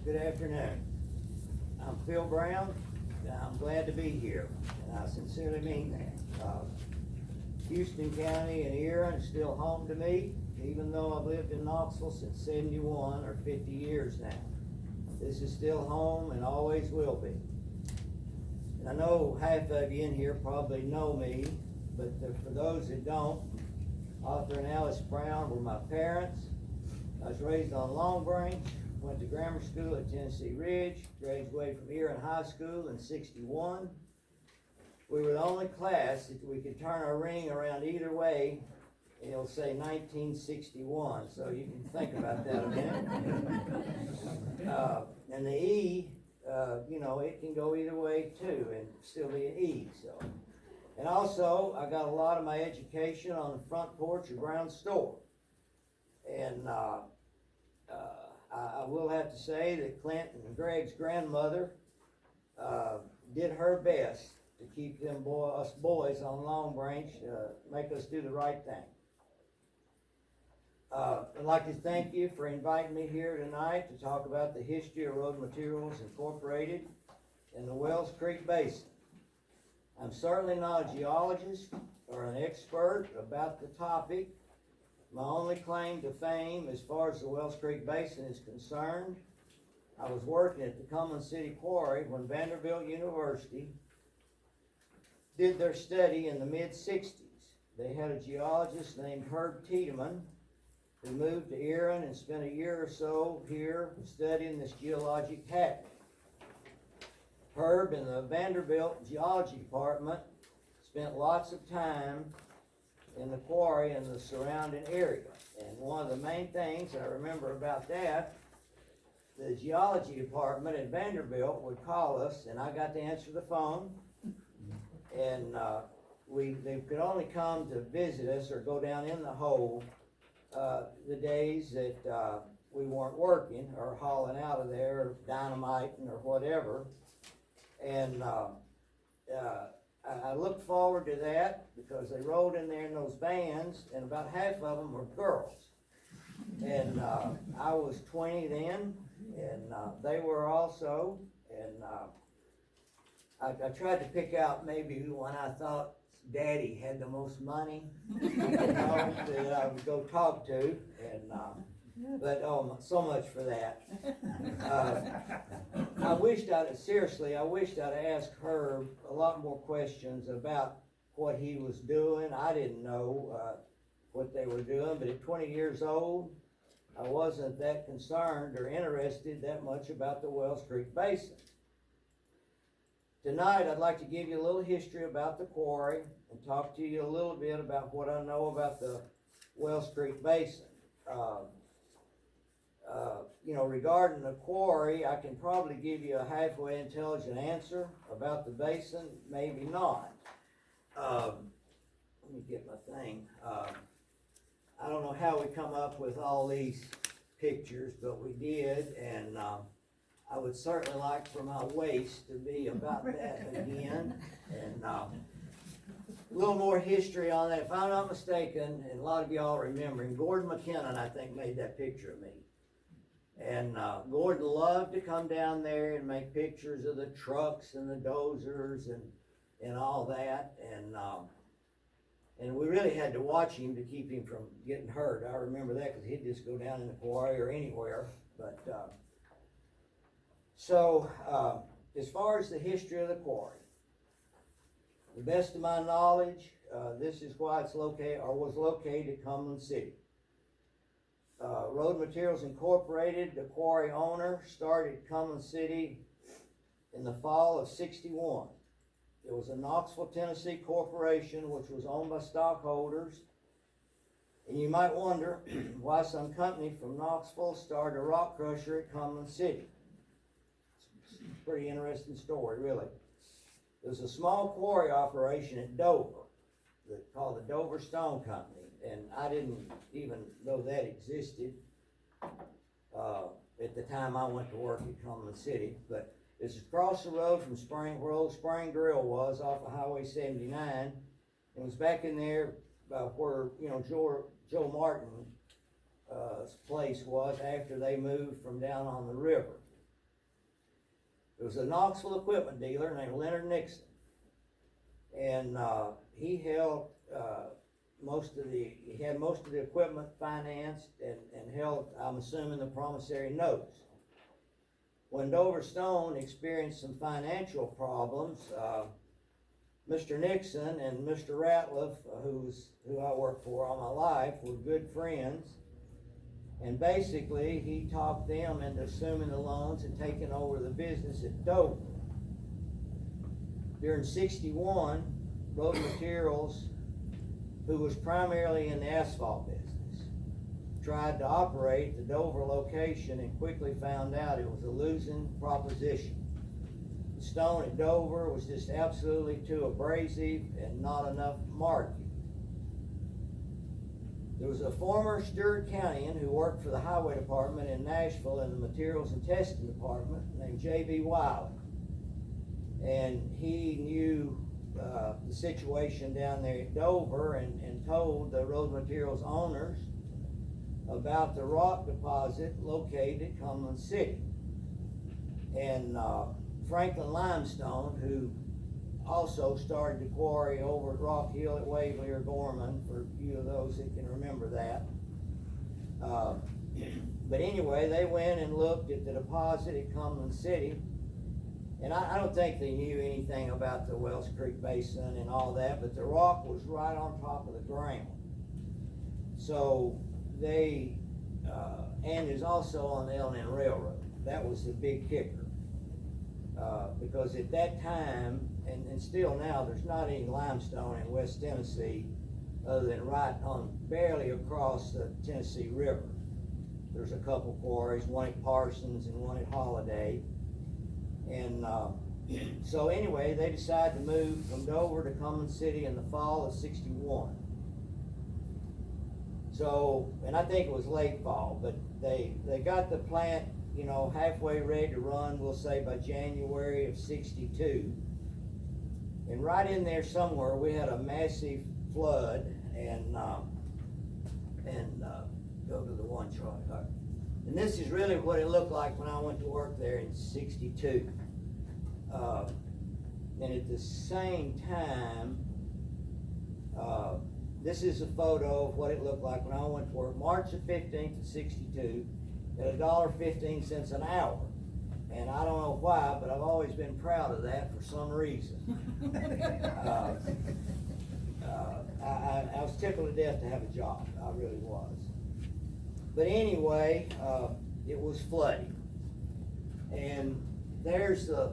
Good afternoon. I'm Phil Brown, and I'm glad to be here, and I sincerely mean that. Houston County and Erin is still home to me, even though I've lived in Knoxville since 71 or 50 years now. This is still home and always will be. And I know half of you in here probably know me, but for those that don't, Arthur and Alice Brown were my parents. I was raised on Long Branch, went to grammar school at Tennessee Ridge, graduated from Erin High School in '61. We were the only class that we could turn our ring around either way, and it'll say 1961, so you can think about that a minute. And the E, it can go either way too, and still be an E, so. And also, I got a lot of my education on the front porch of Brown's store. And I will have to say that Clinton and Greg's grandmother did her best to keep us boys on Long Branch, make us do the right thing. I'd like to thank you for inviting me here tonight to talk about the history of Road Materials Incorporated in the Wells Creek Basin. I'm certainly not a geologist or an expert about the topic. My only claim to fame as far as the Wells Creek Basin is concerned, I was working at the Cumberland City Quarry when Vanderbilt University did their study in the mid-60s. They had a geologist named Herb Tiedemann who moved to Erin and spent a year or so here studying this geologic happening. Herb and the Vanderbilt Geology Department spent lots of time in the quarry and the surrounding area. And one of the main things I remember about that, the geology department at Vanderbilt would call us, and I got to answer the phone, and they could only come to visit us or go down in the hole the days that we weren't working or hauling out of there, or dynamiting or whatever. And I looked forward to that because they rode in there in those vans, and about half of them were girls. And I was 20 then, and they were also. And I tried to pick out maybe when I thought Daddy had the most money, that I would go talk to. And but so much for that. I wished I'd asked Herb a lot more questions about what he was doing. I didn't know what they were doing, but at 20 years old, I wasn't that concerned or interested that much about the Wells Creek Basin. Tonight, I'd like to give you a little history about the quarry and talk to you a little bit about what I know about the Wells Creek Basin. Regarding the quarry, I can probably give you a halfway intelligent answer. About the basin, maybe not. Let me get my thing. I don't know how we come up with all these pictures, but we did, and I would certainly like for my waist to be about that again. And a little more history on that. If I'm not mistaken, and a lot of y'all remembering, Gordon McKinnon, I think, made that picture of me. And Gordon loved to come down there and make pictures of the trucks and the dozers and all that. And we really had to watch him to keep him from getting hurt. I remember that because he'd just go down in the quarry or anywhere. But as far as the history of the quarry, to the best of my knowledge, this is why it's located or was located at Cumberland City. Road Materials Incorporated, the quarry owner, started Cumberland City in the fall of '61. It was a Knoxville, Tennessee corporation which was owned by stockholders. And you might wonder why some company from Knoxville started a rock crusher at Cumberland City. It's a pretty interesting story, really. There was a small quarry operation at Dover called the Dover Stone Company. And I didn't even know that existed at the time I went to work at Cumberland City. But it's across the road from where old Spring Grill was off of Highway 79. It was back in there where Joe Martin's place was after they moved from down on the river. There was a Knoxville equipment dealer named Leonard Nixon. And, he held, he had most of the equipment financed and held, I'm assuming, the promissory notes. When Dover Stone experienced some financial problems, Mr. Nixon and Mr. Ratliff, who I worked for all my life, were good friends. And basically, he talked them into assuming the loans and taking over the business at Dover. During '61, Road Materials, who was primarily in the asphalt business, tried to operate the Dover location and quickly found out it was a losing proposition. The stone at Dover was just absolutely too abrasive and not enough market. There was a former Stewart Countyan who worked for the highway department in Nashville in the materials and testing department named J.B. Wiley. And he knew the situation down there at Dover and told the road materials owners about the rock deposit located at Cumberland City. And Franklin Limestone, who also started the quarry over at Rock Hill at Waverly or Gorman, for a few of those that can remember that. But anyway, they went and looked at the deposit at Cumberland City, and I don't think they knew anything about the Wells Creek Basin and all that, but the rock was right on top of the ground. So they, and is also on the L&N Railroad. That was the big kicker. Because at that time, and still now, there's not any limestone in West Tennessee other than right on, barely across the Tennessee River. There's a couple quarries, one at Parsons and one at Holiday. And so anyway, they decided to move from Dover to Cumberland City in the fall of '61. So, and I think it was late fall, but they got the plant, you know, halfway ready to run, we'll say by January of '62. And right in there somewhere, we had a massive flood, and go to the one chart. And this is really what it looked like when I went to work there in '62. And at the same time, this is a photo of what it looked like when I went to work March the 15th of '62 at $1.15 an hour. And I don't know why, but I've always been proud of that for some reason. I was tickled to death to have a job. I really was. But anyway, it was flooding. And there's the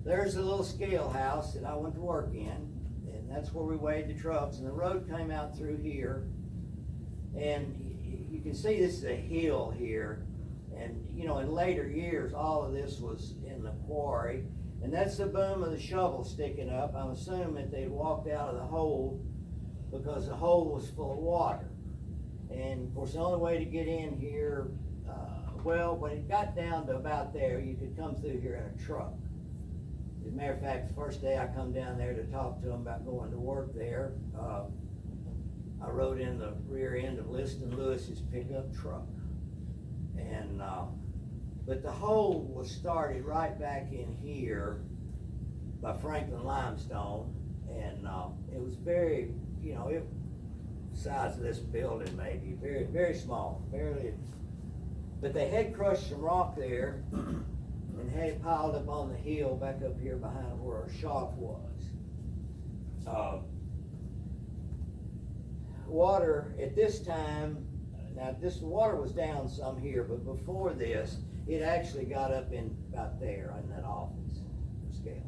little scale house that I went to work in, and that's where we weighed the trucks. And the road came out through here, and you can see this is a hill here. And you know, in later years, all of this was in the quarry, and that's the boom of the shovel sticking up. I'm assuming that they walked out of the hole because the hole was full of water. And of course, the only way to get in here, well, when it got down to about there, you could come through here in a truck. As a matter of fact, the first day I come down there to talk to them about going to work there, I rode in the rear end of Liston Lewis's pickup truck. And but the hole was started right back in here by Franklin Limestone, and it was very, you know, it size of this building maybe, very, very small, barely. But they had crushed some rock there and had it piled up on the hill back up here behind where our shop was. Water at this time, now this water was down some here, but before this, it actually got up in about there in that office, the scale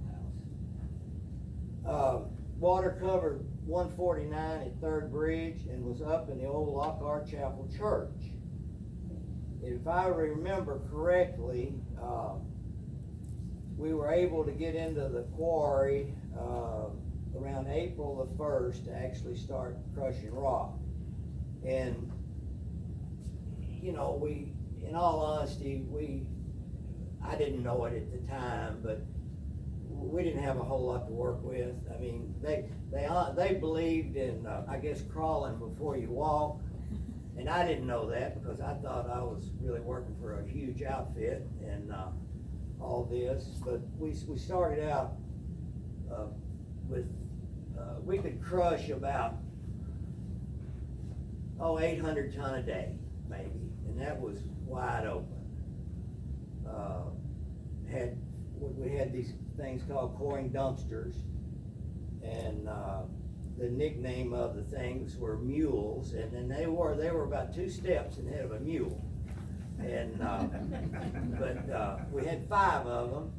house. Water covered 149 at Third Bridge and was up in the old Lockhart Chapel Church. If I remember correctly, we were able to get into the quarry around April the 1st to actually start crushing rock. And, you know, we, in all honesty, I didn't know it at the time, but we didn't have a whole lot to work with. I mean, they believed in, I guess, crawling before you walk. And I didn't know that because I thought I was really working for a huge outfit and all this. But we started out with, we could crush about, 800 ton a day, maybe. And that was wide open. We had these things called coring dumpsters, and the nickname of the things were mules, and then they were about 2 steps ahead of a mule. And but we had 5 of them.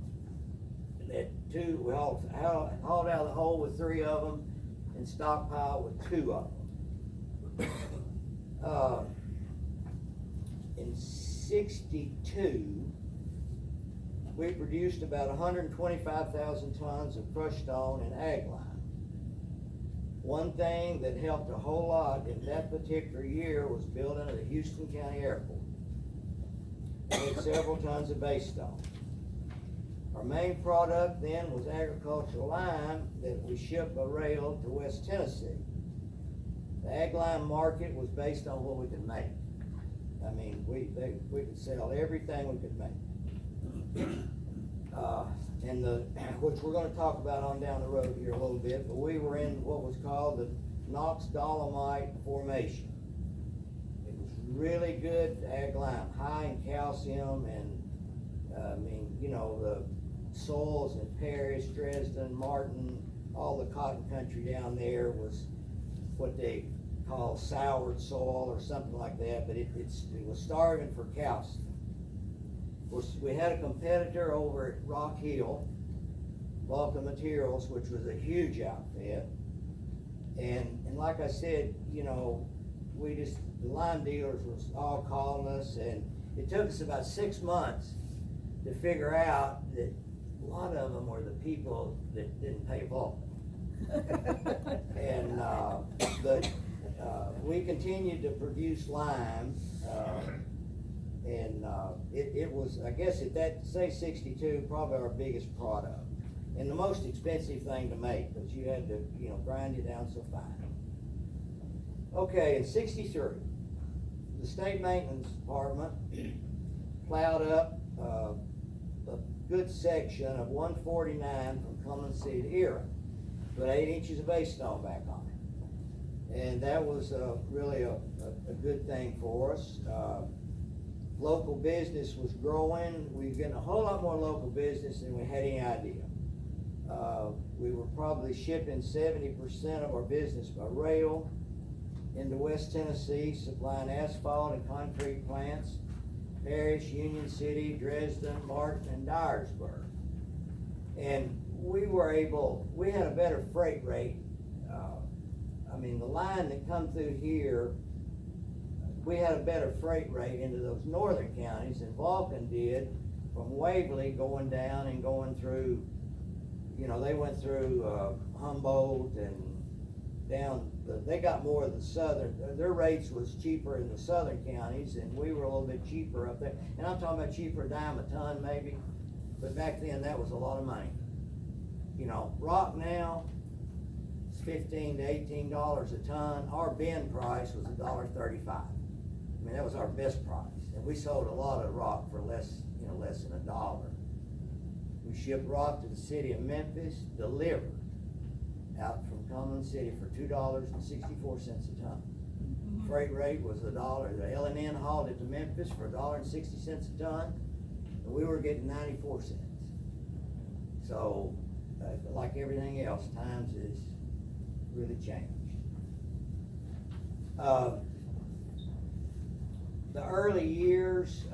At 2, we hauled out of the hole with 3 of them, and stockpiled with 2 of them. In '62, we produced about 125,000 tons of crushed stone and ag lime. One thing that helped a whole lot in that particular year was building of the Houston County Airport. We had several tons of base stone. Our main product then was agricultural lime that we shipped by rail to West Tennessee. The ag lime market was based on what we could make. I mean, we could sell everything we could make. Which we're going to talk about on down the road here a little bit, but we were in what was called the Knox Dolomite Formation. It was really good ag lime, high in calcium, and the soils in Paris, Dresden, Martin, all the cotton country down there was what they call soured soil or something like that, but it was starving for calcium. We had a competitor over at Rock Hill, Vulcan Materials, which was a huge outfit. And like I said, the lime dealers was all calling us, and it took us about 6 months to figure out that a lot of them were the people that didn't pay Vulcan. And, but we continued to produce lime, and it was, I guess at that, say 62, probably our biggest product. And the most expensive thing to make, because you had to, grind it down so fine. Okay, in 63, the State Maintenance Department plowed up a good section of 149 from Cumberland City to Erie, put 8 inches of base stone back on it. And that was really a good thing for us. Local business was growing. We were getting a whole lot more local business than we had any idea. We were probably shipping 70% of our business by rail into West Tennessee, supplying asphalt and concrete plants, Paris, Union City, Dresden, Martin, and Dyersburg. And we had a better freight rate. The line that come through here, we had a better freight rate into those northern counties than Vulcan did from Waverly going down and going through, they went through Humboldt and down, they got more of the southern, their rates was cheaper in the southern counties, and we were a little bit cheaper up there. And I'm talking about cheaper, a dime a ton maybe, but back then that was a lot of money. Rock now, it's $15 to $18 a ton. Our bin price was $1.35. That was our best price, and we sold a lot of rock for less than $1. We shipped rock to the city of Memphis, delivered out from Cumberland City for $2.64 a ton. Freight rate was $1. The L&N hauled it to Memphis for $1.60 a ton, and we were getting 94 cents. So, like everything else, times has really changed. The early years,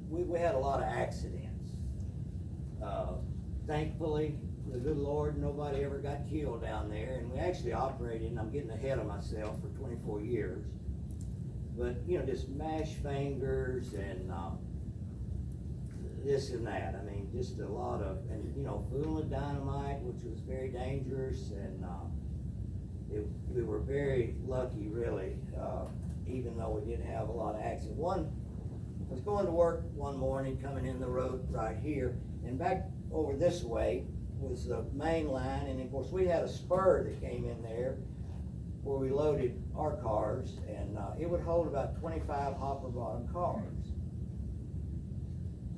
we had a lot of accidents. Thankfully, the good Lord, nobody ever got killed down there, and we actually operated, and I'm getting ahead of myself, for 24 years. But, just mashed fingers and this and that. Just a lot of, and fooling with dynamite, which was very dangerous, and we were very lucky, really, even though we didn't have a lot of accidents. I was going to work one morning, coming in the road right here, and back over this way was the main line, and of course we had a spur that came in there, where we loaded our cars, and it would hold about 25 hopper bottom cars.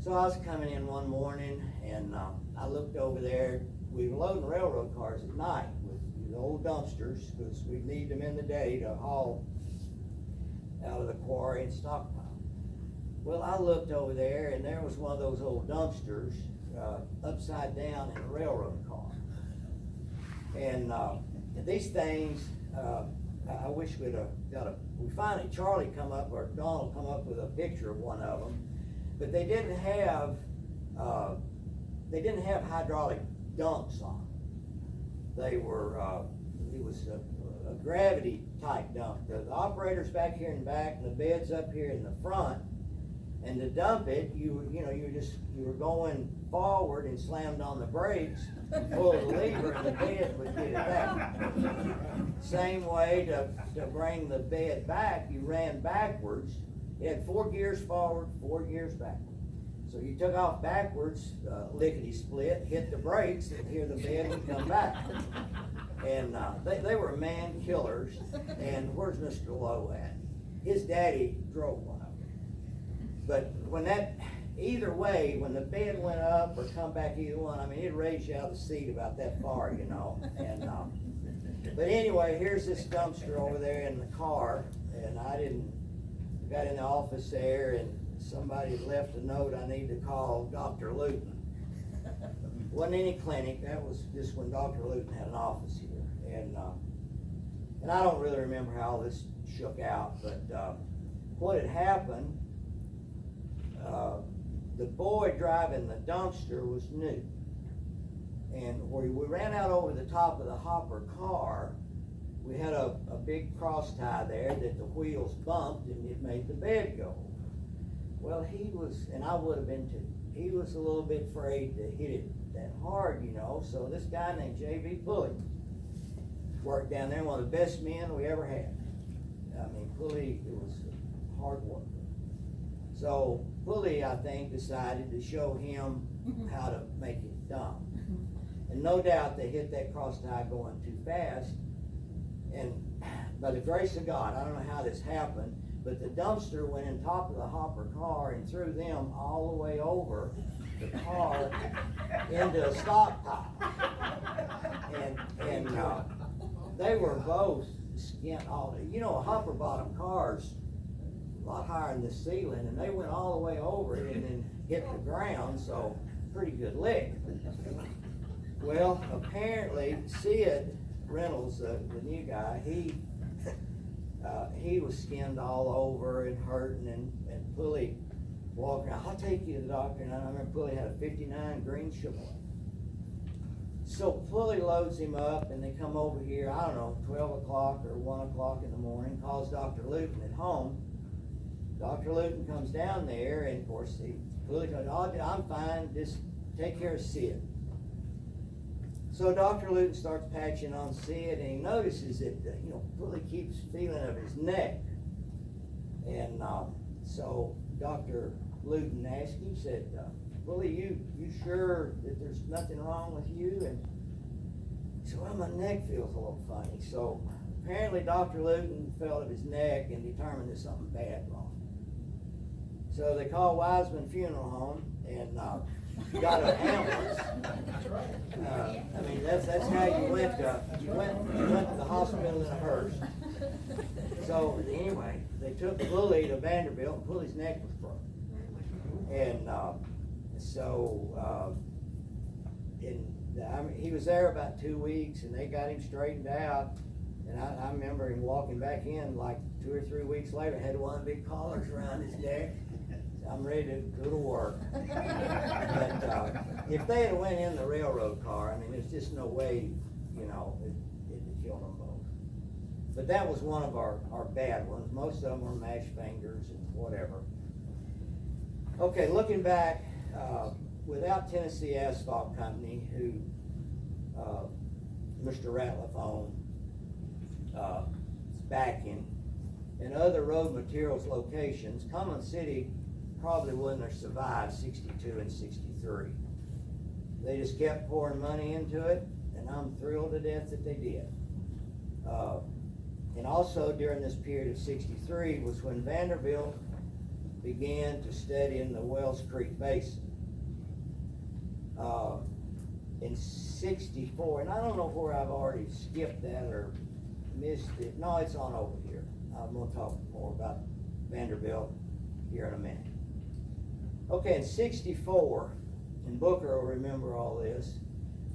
So I was coming in one morning, and I looked over there. We were loading railroad cars at night with the old dumpsters, because we need them in the day to haul out of the quarry and stockpile. Well, I looked over there, and there was one of those old dumpsters upside down in a railroad car. And these things, I wish we'd have we finally, Charlie come up, or Donald come up with a picture of one of them, but they didn't have hydraulic dumps on them. They were, it was a gravity type dump. The operator's back here in the back, and the bed's up here in the front. And to dump it, you were going forward and slammed on the brakes, pull the lever, and the bed would get it back. Same way to bring the bed back, you ran backwards. It had 4 gears forward, 4 gears backward. So you took off backwards, lickety split, hit the brakes, and here the bed would come back. And they were man killers. And where's Mr. Lowe at? His daddy drove one of them. But either way, when the bed went up or come back, either one, I mean, it raised you out of the seat about that far, you know. And but anyway, here's this dumpster over there in the car, and I got in the office there, and somebody had left a note. I need to call Dr. Luton. Wasn't any clinic. That was just when Dr. Luton had an office here, and I don't really remember how all this shook out, but what had happened. The boy driving the dumpster was new, and where we ran out over the top of the hopper car, we had a big cross tie there that the wheels bumped, and it made the bed go. Well, he was, and I would have been too, he was a little bit afraid to hit it that hard, you know. So this guy named J.B. Pulley worked down there, one of the best men we ever had. I mean, Pulley, it was hard work. So Pulley, I think, decided to show him how to make it dump. And no doubt they hit that cross tie going too fast. And by the grace of God, I don't know how this happened, but the dumpster went in top of the hopper car and threw them all the way over the car into a stockpile. And they were both skint all, you know, hopper bottom cars, a lot higher than the ceiling, and they went all the way over it and then hit the ground, so pretty good lick. Well, apparently Sid Reynolds, the new guy, he was skinned all over and hurting, and Pulley walking out, I'll take you to the doctor, and I remember Pulley had a 59 green Chevrolet. So Pulley loads him up, and they come over here, I don't know, 12 o'clock or 1 o'clock in the morning, calls Dr. Luton at home. Dr. Luton comes down there, and of course, Pulley goes, oh, I'm fine, just take care of Sid. So Dr. Luton starts patching on Sid, and he notices that, you know, Pulley keeps feeling of his neck. And so Dr. Luton asked him, he said, Pulley, you sure that there's nothing wrong with you? And he said, well, my neck feels a little funny. So apparently Dr. Luton felt of his neck and determined there's something bad wrong. So they called Wiseman Funeral Home and got an ambulance. I mean, that's how you went to the hospital in a hearse. So anyway, they took Pulley to Vanderbilt, and Pulley's neck was broken. And he was there about 2 weeks, and they got him straightened out. And I remember him walking back in like 2 or 3 weeks later, had one of the big collars around his neck. I'm ready to go to work. But if they had went in the railroad car, I mean, there's just no way, you know, it'd kill them both. But that was one of our bad ones. Most of them were mashed fingers and whatever. Okay, looking back, without Tennessee Asphalt Company, who Mr. Ratliff owned, backing, and other road materials locations, Cumberland City probably wouldn't have survived 62 and 63. They just kept pouring money into it, and I'm thrilled to death that they did. And also during this period of 63 was when Vanderbilt began to study in the Wells Creek Basin. In 64, and I don't know where I've already skipped that or missed it. No, it's on over here. I'm going to talk more about Vanderbilt here in a minute. Okay, in 64, and Booker will remember all this,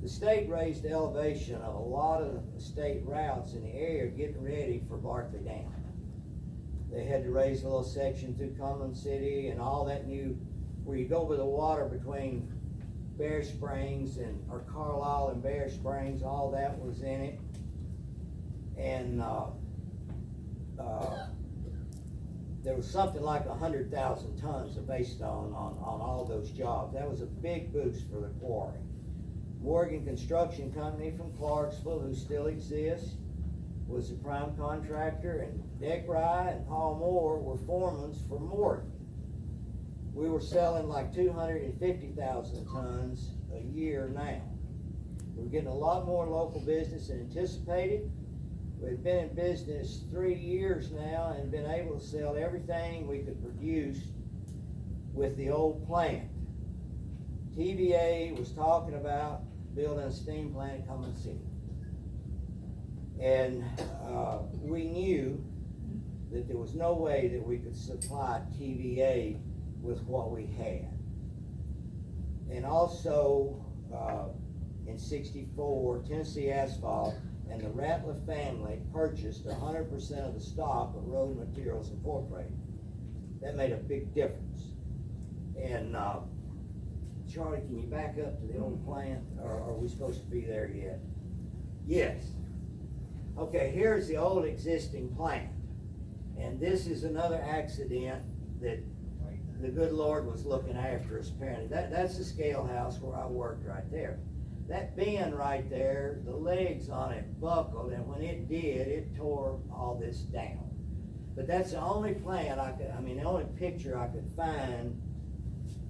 the state raised the elevation of a lot of the state routes in the area getting ready for Barkley Dam. They had to raise a little section through Cumberland City and all that new, where you go over the water between Bear Springs or Carlisle and Bear Springs, all that was in it. And there was something like 100,000 tons based on all those jobs. That was a big boost for the quarry. Morgan Construction Company from Clarksville, who still exists, was the prime contractor, and Dick Rye and Paul Moore were foremen for Morgan. We were selling like 250,000 tons a year now. We're getting a lot more local business than anticipated. We've been in business 3 years now and been able to sell everything we could produce with the old plant. TVA was talking about building a steam plant in Cumberland City. And we knew that there was no way that we could supply TVA with what we had. And also in 64, Tennessee Asphalt and the Ratliff family purchased 100% of the stock of Road Materials Incorporated. That made a big difference. And Charlie, can you back up to the old plant, or are we supposed to be there yet? Yes. Okay, here's the old existing plant. And this is another accident that the good Lord was looking after us apparently. That's the scale house where I worked right there. That bin right there, the legs on it buckled, and when it did, it tore all this down. But that's the only plant the only picture I could find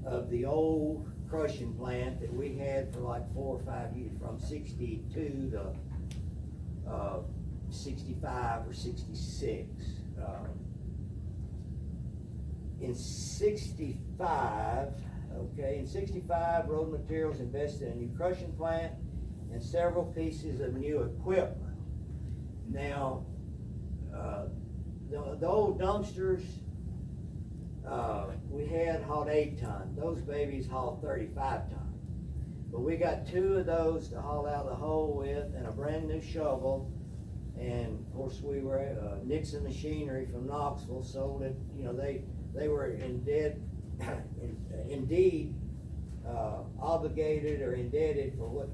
of the old crushing plant that we had for like 4 or 5 years, from 62 to 65 or 66. In 65, Road Materials invested in a new crushing plant and several pieces of new equipment. Now, the old dumpsters we had hauled 8 ton. Those babies hauled 35 ton. But we got 2 of those to haul out the hole with, and a brand new shovel. And of course, we were Nixon Machinery from Knoxville sold it. You know, they were indeed obligated or indebted for what,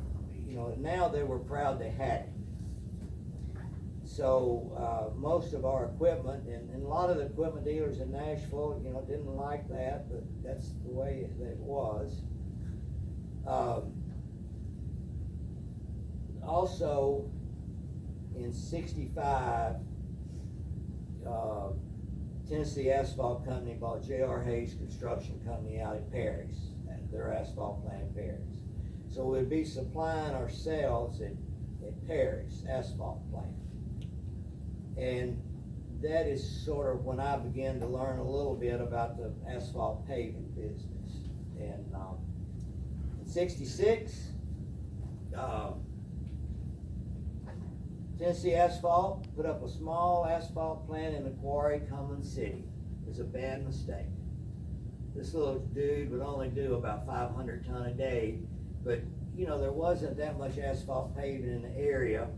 now they were proud they had it. So most of our equipment, and a lot of the equipment dealers in Nashville, didn't like that, but that's the way it was. Also, in 65, Tennessee Asphalt Company bought J.R. Hayes Construction Company out at Paris, at their asphalt plant in Paris. So we'd be supplying ourselves at Paris asphalt plant. And that is sort of when I began to learn a little bit about the asphalt paving business. And in 66, Tennessee Asphalt put up a small asphalt plant in the quarry, Cumberland City. It was a bad mistake. This little dude would only do about 500 ton a day, but there wasn't that much asphalt paving in the area,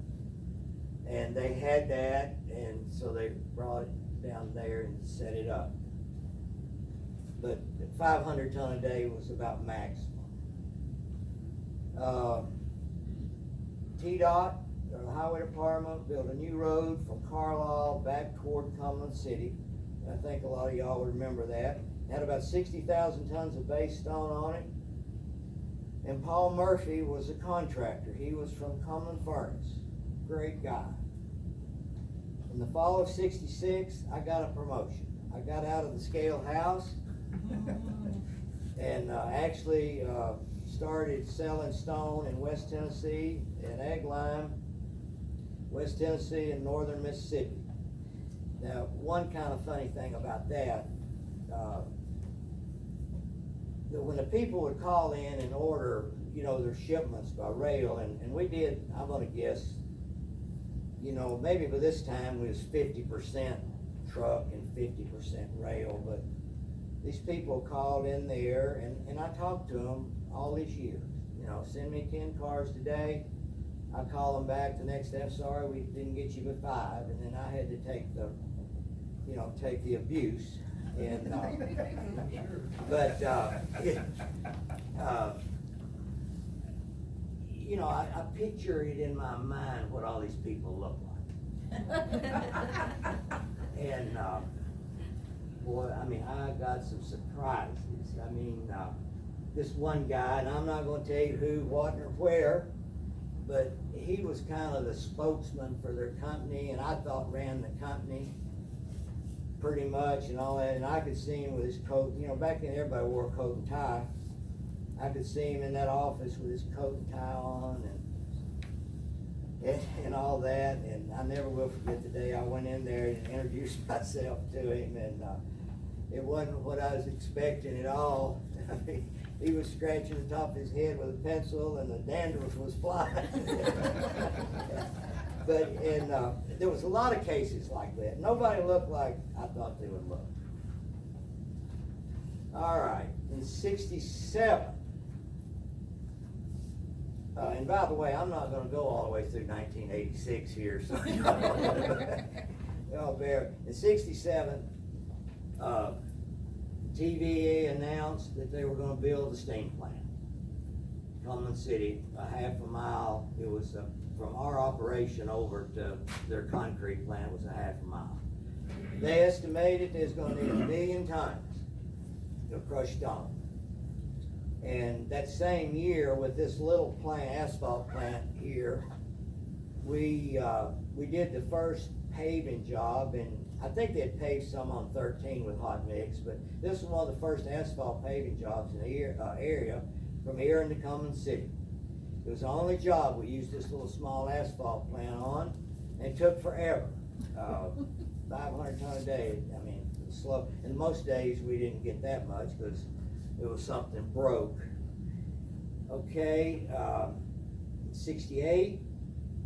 and they had that, and so they brought it down there and set it up. But 500 ton a day was about maximum. TDOT, the Highway Department, built a new road from Carlisle back toward Cumberland City. I think a lot of y'all remember that. It had about 60,000 tons of base stone on it. And Paul Murphy was the contractor. He was from Cumberland Furnace. Great guy. In the fall of 66, I got a promotion. I got out of the scale house and actually started selling stone in West Tennessee and egg lime, West Tennessee and northern Mississippi. Now, one kind of funny thing about that, that when the people would call in and order, you know, their shipments by rail, and we did, I'm gonna guess, you know, maybe by this time we was 50% truck and 50% rail, but these people called in there, and I talked to them all these years. You know, send me 10 cars today. I call them back the next day, I'm sorry, we didn't get you but 5, and then I had to take the, you know, take the abuse. And, but, you know, I picture it in my mind what all these people look like. And, boy, I mean, I got some surprises. I mean, this one guy, and I'm not gonna tell you who, what, or where, but he was kind of the spokesman for their company, and I thought ran the company pretty much and all that, and I could see him with his coat, you know, back then everybody wore a coat and tie. I could see him in that office with his coat and tie on and all that, and I never will forget the day I went in there and introduced myself to him, and it wasn't what I was expecting at all. I mean, he was scratching the top of his head with a pencil and the dandruff was flying. But, and there was a lot of cases like that. Nobody looked like I thought they would look. All right, in 67, and by the way, I'm not gonna go all the way through 1986 here, so y'all bear. In 67, TVA announced that they were gonna build a steam plant. Cumberland City, a half a mile, it was from our operation over to their concrete plant was a half a mile. They estimated there's gonna need 1 million tons of crushed stone. And that same year, with this little plant, asphalt plant here, we did the first paving job, and I think they had paved some on 13 with hot mix, but this was one of the first asphalt paving jobs in the area from here into Cumberland City. It was the only job we used this little small asphalt plant on, and it took forever. 500 ton a day, I mean, it was slow. And most days we didn't get that much because it was something broke. Okay, 68,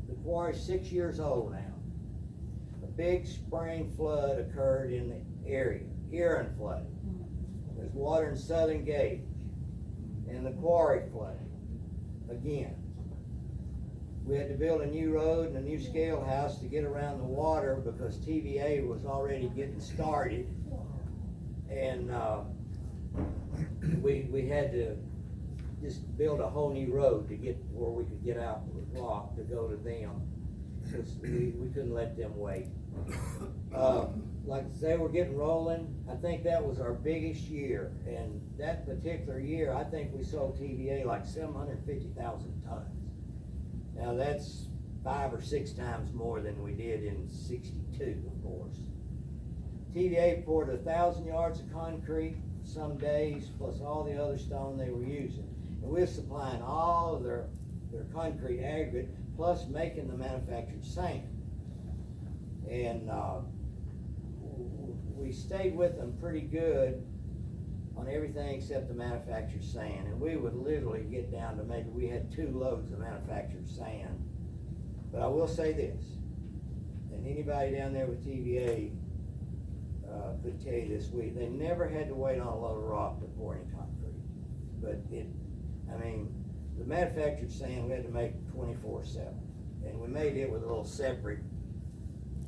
the quarry's 6 years old now. A big spring flood occurred in the area, Erin flooded. There's water in Southern Gauge, and the quarry flooded again. We had to build a new road and a new scale house to get around the water because TVA was already getting started. And we had to just build a whole new road to get where we could get out the rock to go to them, because we couldn't let them wait. Like I say, we're getting rolling. I think that was our biggest year, and that particular year, I think we sold TVA like 750,000 tons. Now that's 5 or 6 times more than we did in 62, of course. TVA poured 1,000 yards of concrete some days, plus all the other stone they were using. And we're supplying all of their concrete aggregate, plus making the manufactured sand. And we stayed with them pretty good on everything except the manufactured sand. And we would literally get down to maybe we had 2 loads of manufactured sand. But I will say this, and anybody down there with TVA could tell you this week, they never had to wait on a load of rock to pour any concrete. But I mean, the manufactured sand we had to make 24/7. And we made it with a little separate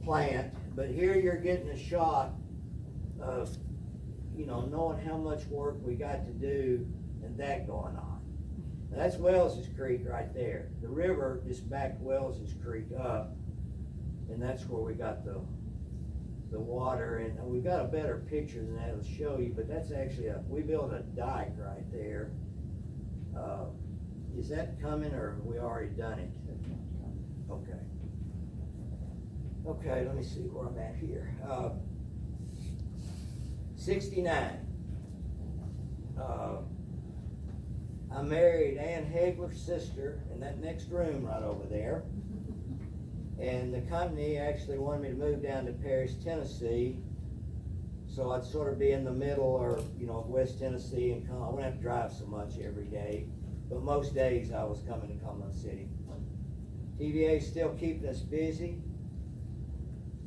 plant. But here you're getting a shot of, you know, knowing how much work we got to do and that going on. Now that's Wells's Creek right there. The river just backed Wells's Creek up, and that's where we got the water, and we got a better picture than that will show you, but that's actually we built a dike right there. Is that coming, or have we already done it? Okay. Okay, let me see where I'm at here. 69. I married Ann Hagler's sister in that next room right over there. And the company actually wanted me to move down to Paris, Tennessee, so I'd sort of be in the middle, or, you know, of West Tennessee, and I wouldn't have to drive so much every day. But most days I was coming to Cumberland City. TVA is still keeping us busy,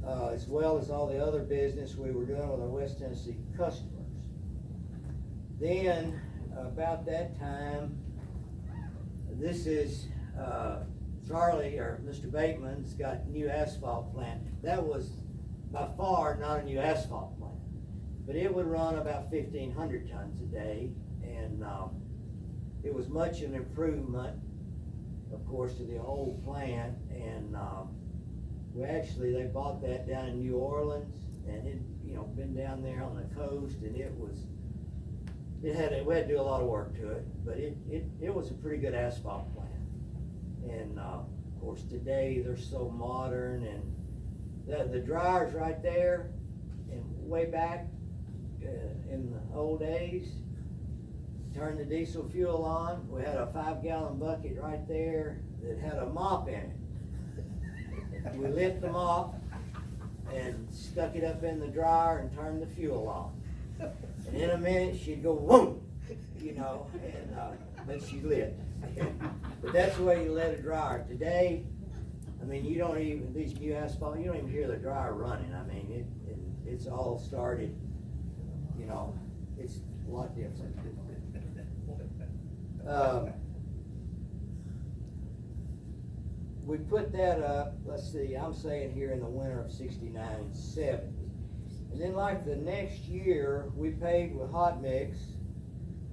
as well as all the other business we were doing with our West Tennessee customers. Then, about that time, this is Charlie, or Mr. Bateman's got new asphalt plant. That was by far not a new asphalt plant, but it would run about 1,500 tons a day, and it was much an improvement, of course, to the old plant. And they bought that down in New Orleans, and it, you know, been down there on the coast, and we had to do a lot of work to it, but it was a pretty good asphalt plant. And of course today they're so modern, and the dryer's right there, and way back in the old days, turn the diesel fuel on, we had a 5-gallon bucket right there that had a mop in it. We lit the mop and stuck it up in the dryer and turned the fuel on. And in a minute she'd go whoom, you know, and but she lit. But that's the way you let a dryer. Today, I mean, you don't even, these new asphalt, you don't even hear the dryer running. I mean, it's all started, you know, it's a lot different. We put that up, let's see, I'm saying here in the winter of 69 and 70. And then like the next year, we paved with hot mix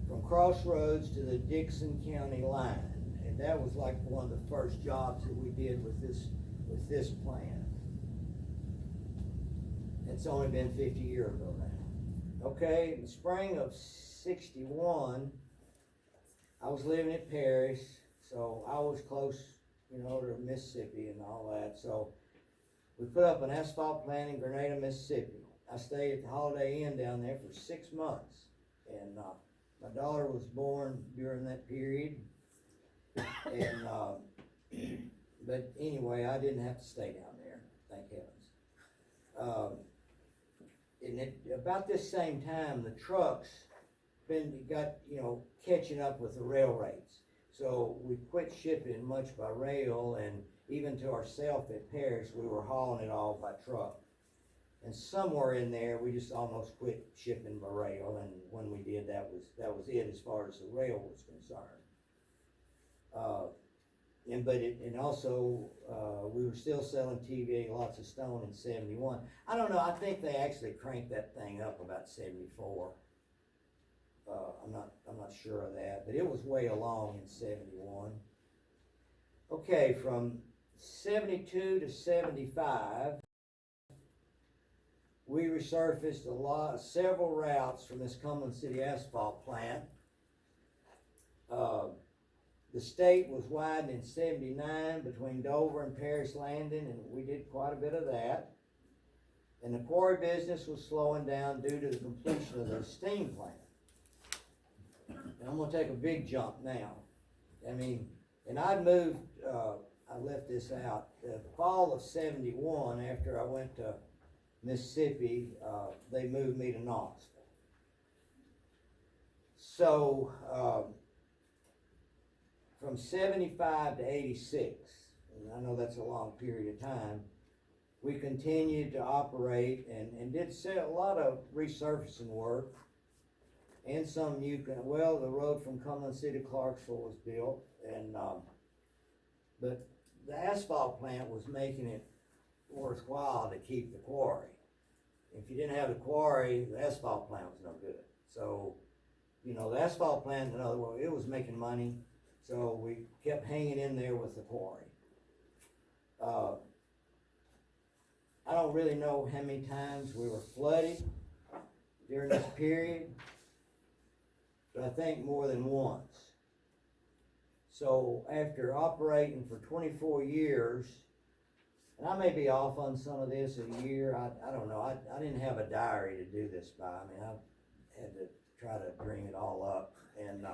from Crossroads to the Dixon County line. And that was like one of the first jobs that we did with this plant. It's only been 50 years ago now. Okay, in the spring of 61, I was living at Paris, so I was close, you know, to Mississippi and all that. So we put up an asphalt plant in Grenada, Mississippi. I stayed at the Holiday Inn down there for 6 months, and my daughter was born during that period. And but anyway, I didn't have to stay down there, thank heavens. And about this same time, the trucks got, you know, catching up with the rail rates. So we quit shipping much by rail, and even to ourselves at Paris, we were hauling it all by truck. And somewhere in there, we just almost quit shipping by rail, and when we did, that was it as far as the rail was concerned. And also we were still selling TVA lots of stone in 71. I don't know, I think they actually cranked that thing up about 74. I'm not sure of that, but it was way along in 71. Okay, from 72 to 75, we resurfaced several routes from this Cumberland City asphalt plant. The state was widened in 79 between Dover and Paris Landing, and we did quite a bit of that. And the quarry business was slowing down due to the completion of the steam plant. And I'm gonna take a big jump now. I mean, and I'd moved, I left this out, the fall of 71, after I went to Mississippi, they moved me to Knoxville. So, from 75 to 86, and I know that's a long period of time, we continued to operate and did a lot of resurfacing work and some new, the road from Cumberland City to Clarksville was built, and but the asphalt plant was making it worthwhile to keep the quarry. If you didn't have the quarry, the asphalt plant was no good. So, you know, the asphalt plant, in other words, it was making money, so we kept hanging in there with the quarry. I don't really know how many times we were flooded during this period, but I think more than once. So after operating for 24 years, and I may be off on some of this a year, I don't know, I didn't have a diary to do this by. I mean, I had to try to bring it all up. And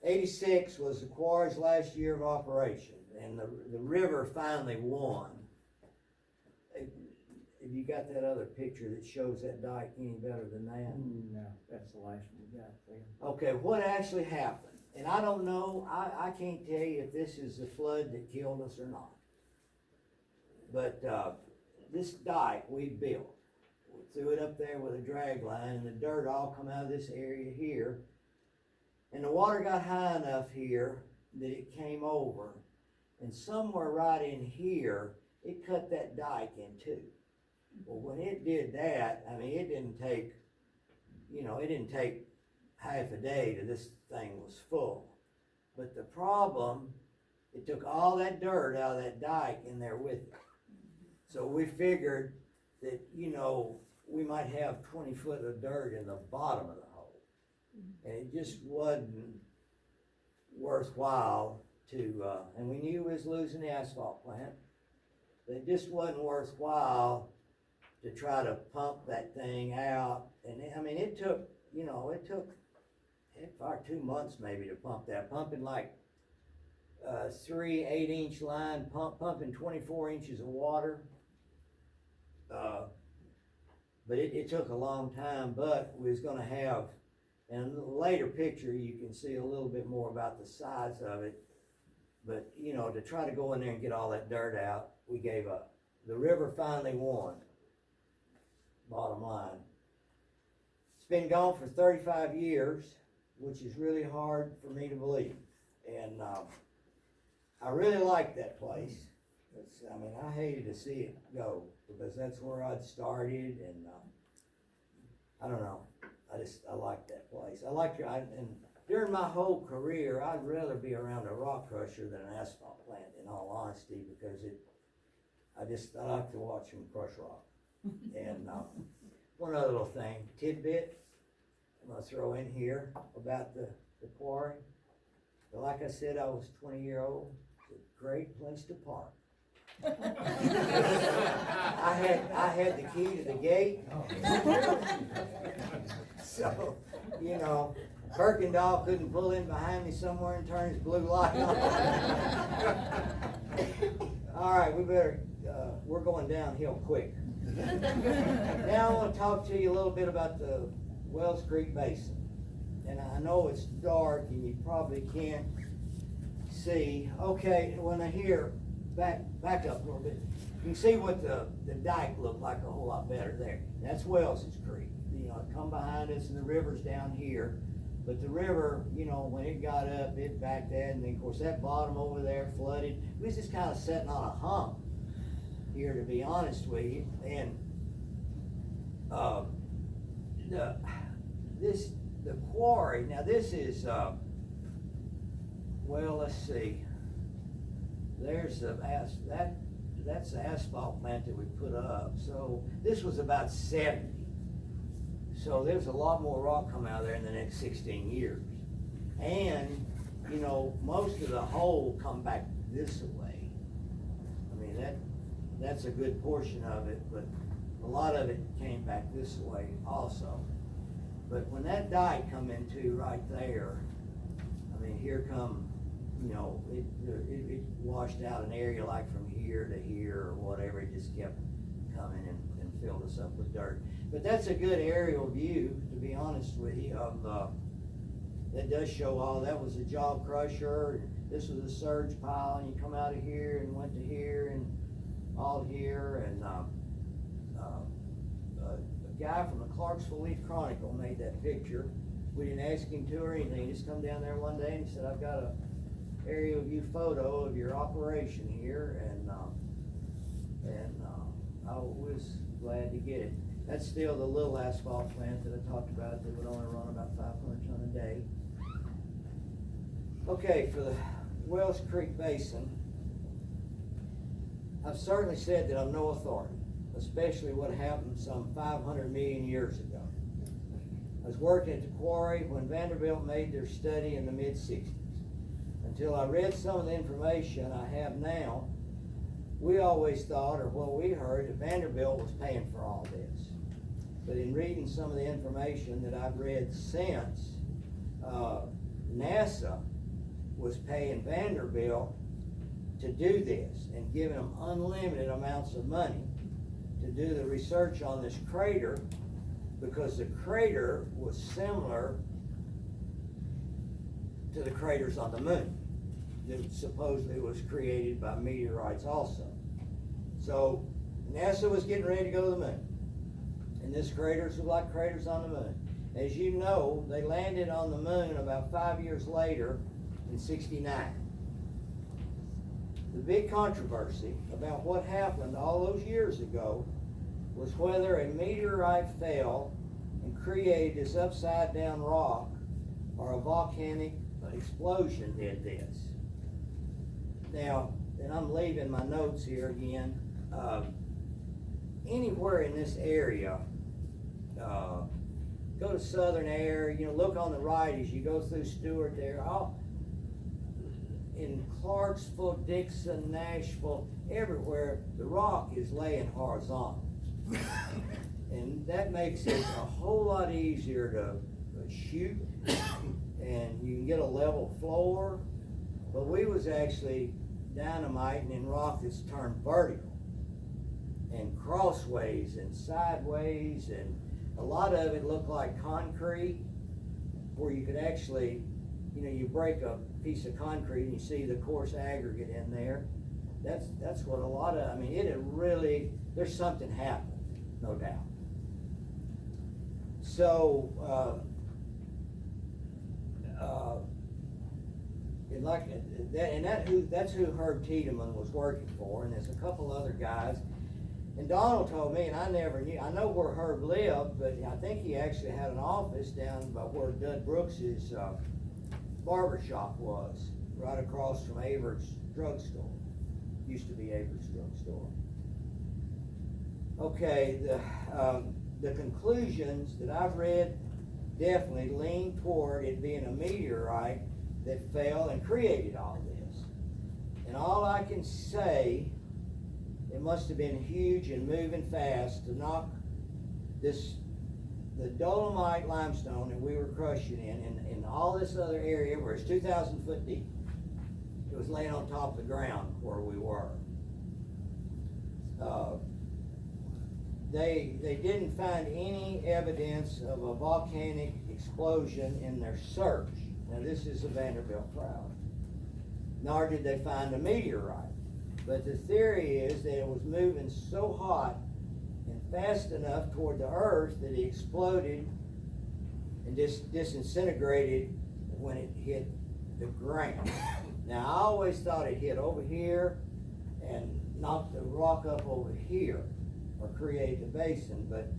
86 was the quarry's last year of operation, and the river finally won. Have you got that other picture that shows that dike any better than that? No, that's the last one we got there. Okay, what actually happened? And I don't know, I can't tell you if this is the flood that killed us or not. But, this dike we built, we threw it up there with a drag line, and the dirt all come out of this area here. And the water got high enough here that it came over, and somewhere right in here, it cut that dike in two. Well, when it did that, I mean, it didn't take half a day till this thing was full. But the problem, it took all that dirt out of that dike in there with it. So we figured that, we might have 20 foot of dirt in the bottom of the hole. And it just wasn't worthwhile to, and we knew we was losing the asphalt plant. But it just wasn't worthwhile to try to pump that thing out. And it took probably 2 months maybe to pump that, pumping like 3 8-inch line, pumping 24 inches of water. But it took a long time, but we was gonna have, in a later picture, you can see a little bit more about the size of it. But, to try to go in there and get all that dirt out, we gave up. The river finally won, bottom line. It's been gone for 35 years, which is really hard for me to believe. And, I really like that place. I hated to see it go, because that's where I'd started, and, I don't know, I like that place. And during my whole career, I'd rather be around a rock crusher than an asphalt plant, in all honesty, because I like to watch them crush rock. And, one other little thing, tidbit, I'm gonna throw in here about the quarry. But like I said, I was 20-year-old, it's a great place to park. I had the key to the gate. So, Kirkendall couldn't pull in behind me somewhere and turn his blue light on. All right, we're going downhill quick. Now I want to talk to you a little bit about the Wells Creek Basin. And I know it's dark and you probably can't see. Okay, when I hear, back up a little bit, you can see what the dike looked like a whole lot better there. That's Wells's Creek. Come behind us, and the river's down here. But the river, when it got up, it backed that, and then of course that bottom over there flooded. We was just kind of sitting on a hump here, to be honest with you. And the quarry, now this is, well, let's see. There's that's the asphalt plant that we put up. So this was about 70. So there's a lot more rock coming out of there in the next 16 years. And, most of the hole come back this way. That's a good portion of it, but a lot of it came back this way also. But when that dike come into right there, here come, it washed out an area like from here to here or whatever. It just kept coming and filled us up with dirt. But that's a good aerial view, to be honest with you, of that does show all. That was a jaw crusher. This was a surge pile, and you come out of here and went to here and all here. And a guy from the Clarksville Leaf Chronicle made that picture. We didn't ask him to or anything. He just come down there one day and he said, "I've got a aerial view photo of your operation here," and I was glad to get it. That's still the little asphalt plant that I talked about that would only run about 500 ton a day. Okay, for the Wells Creek Basin, I've certainly said that I'm no authority, especially what happened some 500 million years ago. I was working at the quarry when Vanderbilt made their study in the mid-60s. Until I read some of the information I have now, we always thought, or what we heard, that Vanderbilt was paying for all this. But in reading some of the information that I've read since, NASA was paying Vanderbilt to do this and giving them unlimited amounts of money to do the research on this crater, because the crater was similar to the craters on the moon that supposedly was created by meteorites also. So NASA was getting ready to go to the moon, and this craters were like craters on the moon. As you know, they landed on the moon about 5 years later in '69. The big controversy about what happened all those years ago was whether a meteorite fell and created this upside down rock, or a volcanic explosion did this. Now, and I'm leaving my notes here again, anywhere in this area, go to Southern Air, look on the right as you go through Stewart there, in Clarksville, Dixon, Nashville, everywhere, the rock is laying horizontal. And that makes it a whole lot easier to shoot, and you can get a level floor. But we was actually dynamiting in rock that's turned vertical, and crossways and sideways, and a lot of it looked like concrete, where you could actually, you break a piece of concrete and you see the coarse aggregate in there. That's what a lot of, it had really, there's something happened, no doubt. So, that's who Herb Tiedemann was working for, and there's a couple other guys. And Donald told me, and I never knew, I know where Herb lived, but I think he actually had an office down by where Dud Brooks's barber shop was, right across from Avert's drugstore. Used to be Avert's drugstore. Okay, the conclusions that I've read definitely lean toward it being a meteorite that fell and created all this. And all I can say, it must have been huge and moving fast to knock the dolomite limestone that we were crushing in all this other area where it's 2,000 foot deep. It was laying on top of the ground where we were. They didn't find any evidence of a volcanic explosion in their search. Now this is a Vanderbilt crowd. Nor did they find a meteorite. But the theory is that it was moving so hot and fast enough toward the earth that it exploded and disintegrated when it hit the ground. Now I always thought it hit over here and knocked the rock up over here, or create the basin, but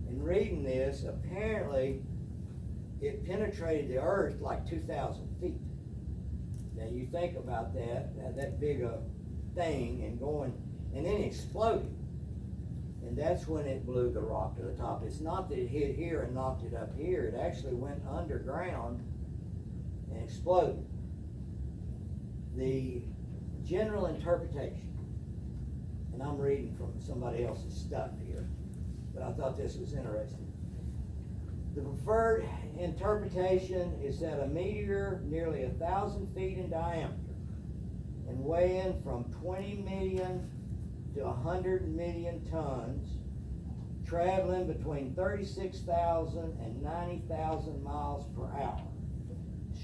in reading this, apparently it penetrated the earth like 2,000 feet. Now you think about that big a thing, and then it exploded. And that's when it blew the rock to the top. It's not that it hit here and knocked it up here, it actually went underground and exploded. The general interpretation, and I'm reading from somebody else's stuff here, but I thought this was interesting. The preferred interpretation is that a meteor nearly 1,000 feet in diameter and weighing from 20 million to 100 million tons, traveling between 36,000 and 90,000 miles per hour,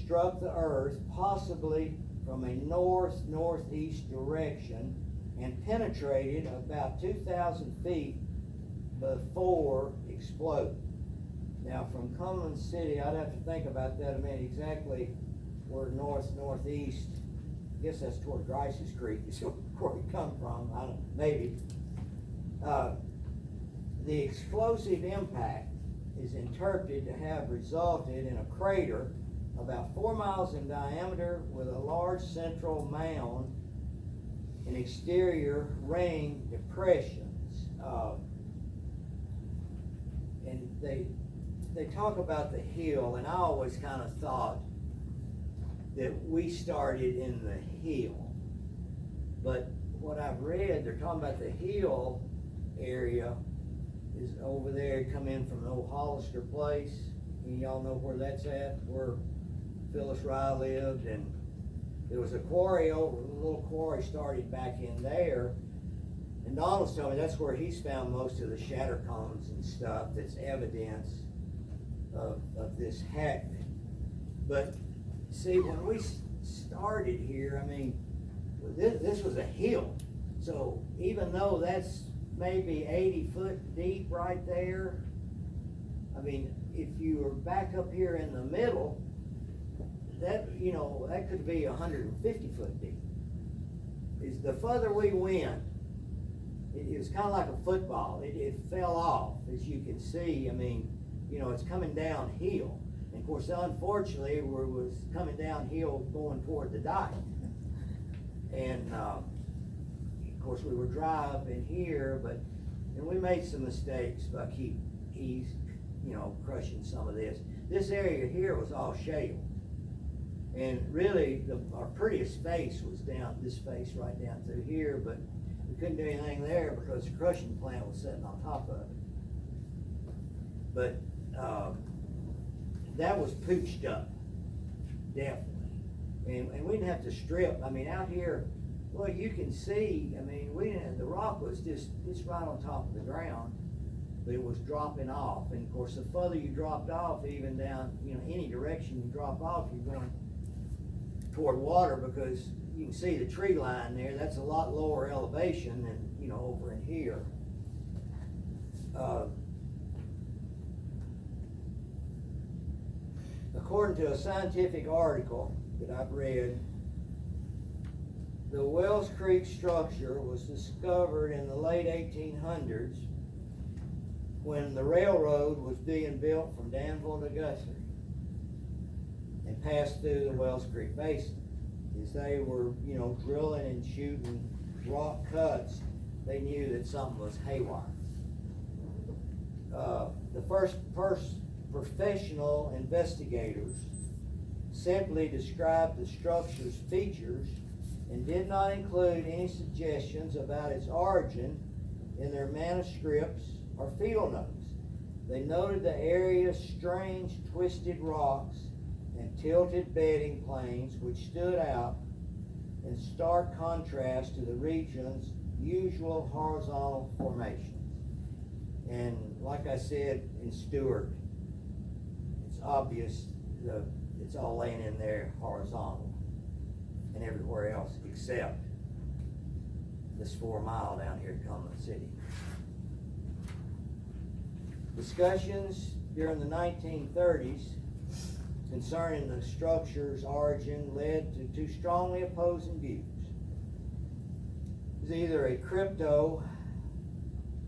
struck the earth possibly from a north-northeast direction and penetrated about 2,000 feet before exploding. Now from Cumberland City, I'd have to think about that a minute, exactly where north-northeast, I guess that's toward Grice's Creek is where we come from, I don't know, maybe. The explosive impact is interpreted to have resulted in a crater about 4 miles in diameter with a large central mound and exterior ring depressions. And they talk about the hill, and I always kind of thought that we started in the hill. But what I've read, they're talking about the hill area is over there, come in from the old Hollister place. And y'all know where that's at, where Phyllis Rye lived, and There was a quarry a little quarry started back in there. And Donald's told me that's where he's found most of the shatter cones and stuff that's evidence of this happening. But see, when we started here, I mean, this was a hill. So even though that's maybe 80 foot deep right there, I mean, if you were back up here in the middle, that, you know, that could be 150 foot deep. Is the further we went, it was kind of like a football. It fell off, as you can see. I mean, you know, it's coming downhill. And of course, unfortunately, we was coming downhill going toward the dike. And of course, we were driving here, and we made some mistakes by crushing some of this. This area here was all shale. And really, our prettiest face was down, this face right down through here, but we couldn't do anything there because the crushing plant was sitting on top of it. But that was pooched up, definitely. And we didn't have to strip. I mean, out here, well, you can see, I mean, the rock was just right on top of the ground, but it was dropping off. And of course, the further you dropped off, even down, you know, any direction you drop off, you're going toward water, because you can see the tree line there. That's a lot lower elevation than, you know, over in here. According to a scientific article that I've read, the Wells Creek structure was discovered in the late 1800s when the railroad was being built from Danville to Guthrie and passed through the Wells Creek Basin. As they were, you know, drilling and shooting rock cuts, they knew that something was haywire. The first professional investigators simply described the structure's features and did not include any suggestions about its origin in their manuscripts or field notes. They noted the area's strange twisted rocks and tilted bedding plains which stood out in stark contrast to the region's usual horizontal formations. And like I said in Stewart, it's obvious it's all laying in there horizontal and everywhere else except this 4 mile down here at Cumberland City. Discussions during the 1930s concerning the structure's origin led to two strongly opposing views. It was either a crypto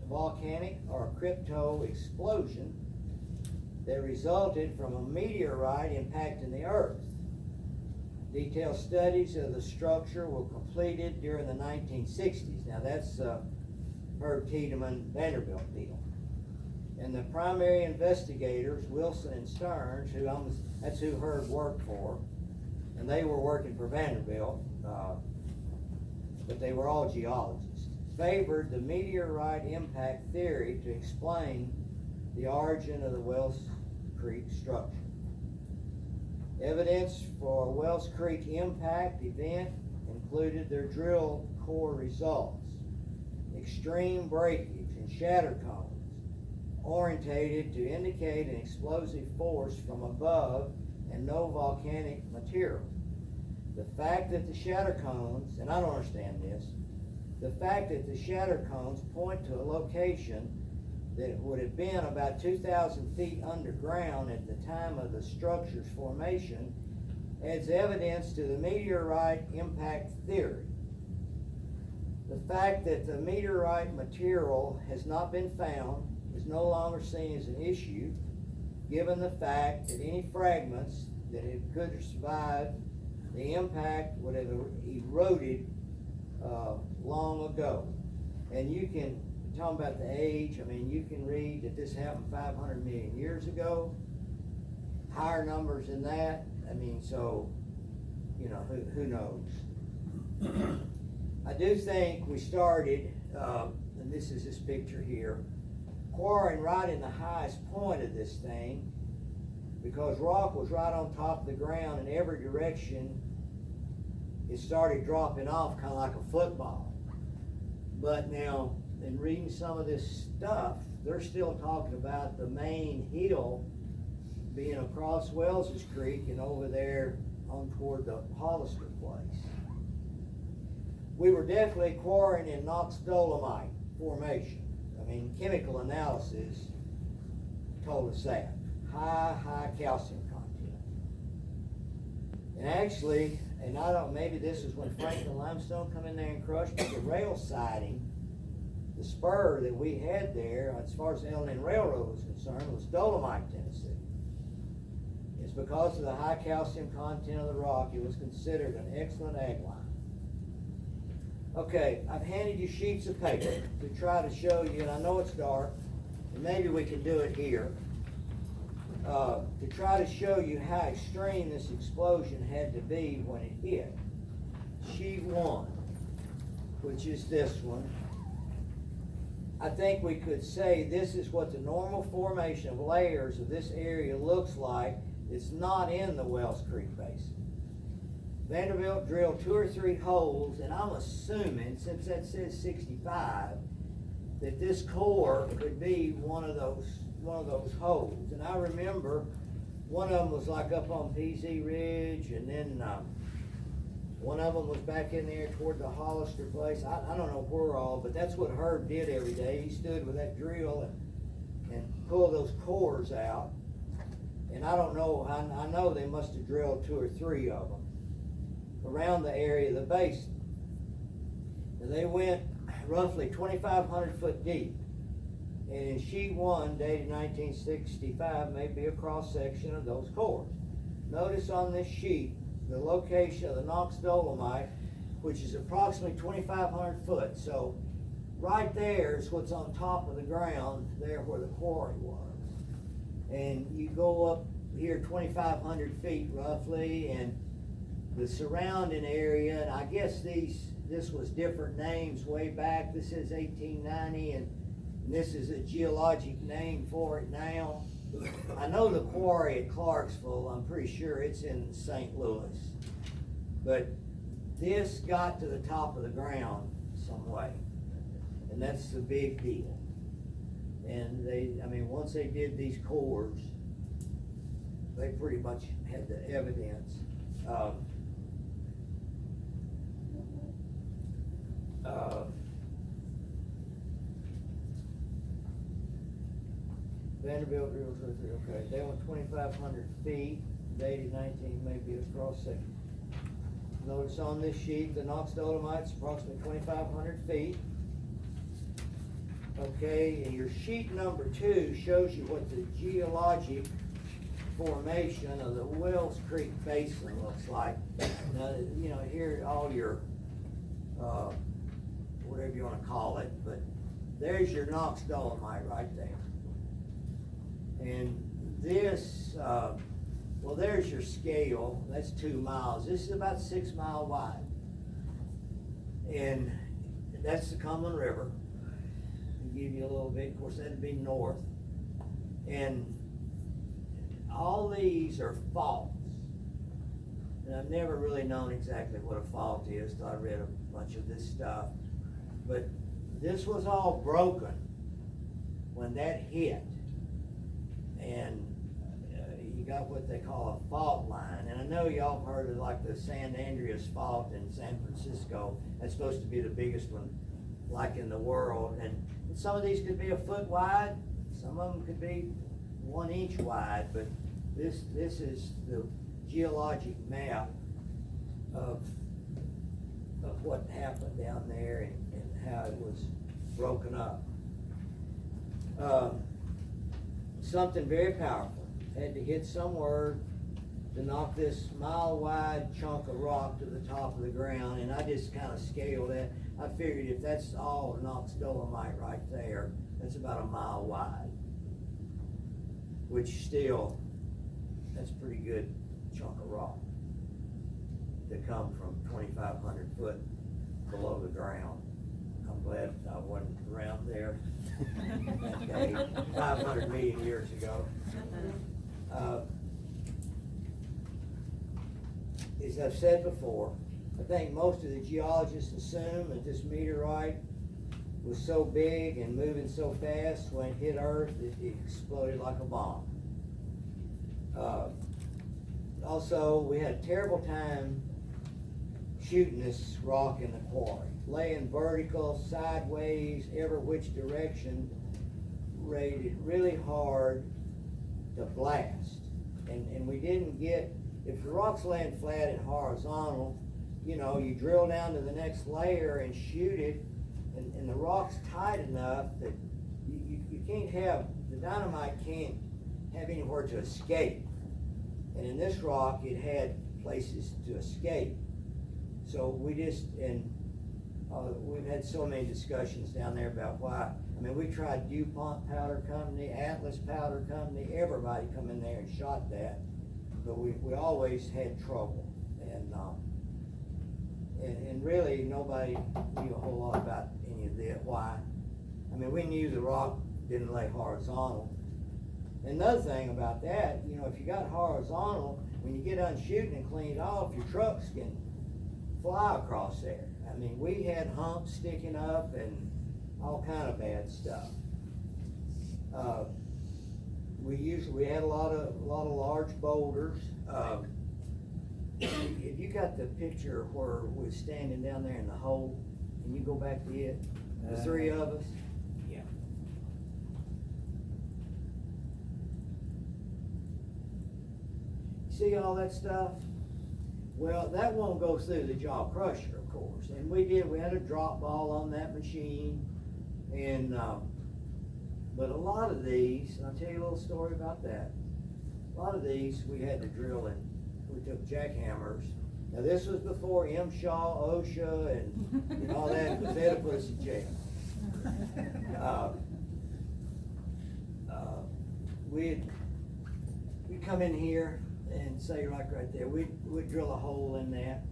volcanic or a crypto explosion that resulted from a meteorite impacting the earth. Detailed studies of the structure were completed during the 1960s. Now that's Herb Tiedemann Vanderbilt deal. And the primary investigators, Wilson and Stearns, that's who Herb worked for, and they were working for Vanderbilt, but they were all geologists, favored the meteorite impact theory to explain the origin of the Wells Creek structure. Evidence for a Wells Creek impact event included their drill core results, extreme breakage and shatter cones, orientated to indicate an explosive force from above and no volcanic material. The fact that the shatter cones, and I don't understand this, the fact that the shatter cones point to a location that would have been about 2,000 feet underground at the time of the structure's formation adds evidence to the meteorite impact theory. The fact that the meteorite material has not been found is no longer seen as an issue, given the fact that any fragments that could have survived the impact would have eroded long ago. And you can, talking about the age, I mean, you can read that this happened 500 million years ago, higher numbers than that. I mean, so, you know, who knows? I do think we started, and this is this picture here, quarrying right in the highest point of this thing, because rock was right on top of the ground in every direction it started dropping off kind of like a football. But now, in reading some of this stuff, they're still talking about the main hill being across Wells's Creek and over there on toward the Hollister place. We were definitely quarrying in Knox Dolomite formation. I mean, chemical analysis told us that. High calcium content. And actually, and I don't, maybe this is when Franklin limestone come in there and crushed, but the rail siding, the spur that we had there, as far as the L&N Railroad was concerned, was Dolomite, Tennessee. It's because of the high calcium content of the rock, it was considered an excellent ag line. Okay, I've handed you sheets of paper to try to show you, and I know it's dark, and maybe we can do it here, to try to show you how extreme this explosion had to be when it hit. Sheet 1, which is this one, I think we could say this is what the normal formation of layers of this area looks like. It's not in the Wells Creek Basin. Vanderbilt drilled 2 or 3 holes, and I'm assuming, since that says 65, that this core could be one of those holes. And I remember one of them was like up on PZ Ridge, and then one of them was back in there toward the Hollister place. I don't know where all, but that's what Herb did every day. He stood with that drill and pulled those cores out. And I don't know, I know they must have drilled 2 or 3 of them around the area of the basin. And they went roughly 2,500 foot deep. And in sheet 1, dated 1965, may be a cross section of those cores. Notice on this sheet, the location of the Knox Dolomite, which is approximately 2,500 foot. So right there is what's on top of the ground there where the quarry was. And you go up here 2,500 feet roughly, and the surrounding area, and I guess this was different names way back. This is 1890, and this is a geologic name for it now. I know the quarry at Clarksville, I'm pretty sure it's in St. Louis. But this got to the top of the ground some way, and that's the big deal. And once they did these cores, they pretty much had the evidence. Vanderbilt, okay, they went 2,500 feet, dated 19, maybe a cross section. Notice on this sheet, the Knox Dolomite's approximately 2,500 feet. Okay, and your sheet number 2 shows you what the geologic formation of the Wells Creek Basin looks like. Now, here all your, whatever you want to call it, but there's your Knox Dolomite right there. And this, there's your scale, that's 2 miles. This is about 6 mile wide. And that's the Cumberland River. Give you a little bit, of course that'd be north. And all these are faults. And I've never really known exactly what a fault is till I read a bunch of this stuff. But this was all broken when that hit. And you got what they call a fault line. And I know y'all have heard of like the San Andreas Fault in San Francisco. That's supposed to be the biggest one like in the world. And some of these could be a foot wide, some of them could be 1 inch wide, but this is the geologic map of what happened down there and how it was broken up. Something very powerful had to hit somewhere to knock this mile wide chunk of rock to the top of the ground, and I just kind of scaled that. I figured if that's all Knox Dolomite right there, that's about 1 mile wide, which still, that's a pretty good chunk of rock to come from 2,500 foot below the ground. I'm glad I wasn't around there that day, 500 million years ago. As I've said before, I think most of the geologists assume that this meteorite was so big and moving so fast when it hit Earth, it exploded like a bomb. Also, we had a terrible time shooting this rock in the quarry, laying vertical, sideways, every which direction, rated really hard to blast. And we didn't get, if the rock's laying flat and horizontal, you know, you drill down to the next layer and shoot it, and the rock's tight enough that you can't have, the dynamite can't have anywhere to escape. And in this rock, it had places to escape. So we just, and we've had so many discussions down there about why. I mean, we tried DuPont Powder Company, Atlas Powder Company, everybody come in there and shot that, but we always had trouble. And really nobody knew a whole lot about any of that. Why? I mean, we knew the rock didn't lay horizontal. Another thing about that, you know, if you got horizontal, when you get done shooting and clean it off, your trucks can fly across there. I mean, we had humps sticking up and all kind of bad stuff. We had a lot of large boulders. If you got the picture where we're standing down there in the hole, and you go back to it, the three of us. Yeah. See all that stuff? Well, that won't go through the jaw crusher, of course. And we had a drop ball on that machine. And, but a lot of these, and I'll tell you a little story about that. A lot of these we had to drill in. We took jackhammers. Now this was before M. Shaw, OSHA, and all that, because they'd have put us in jail. We'd come in here and say like right there, we'd drill a hole in that,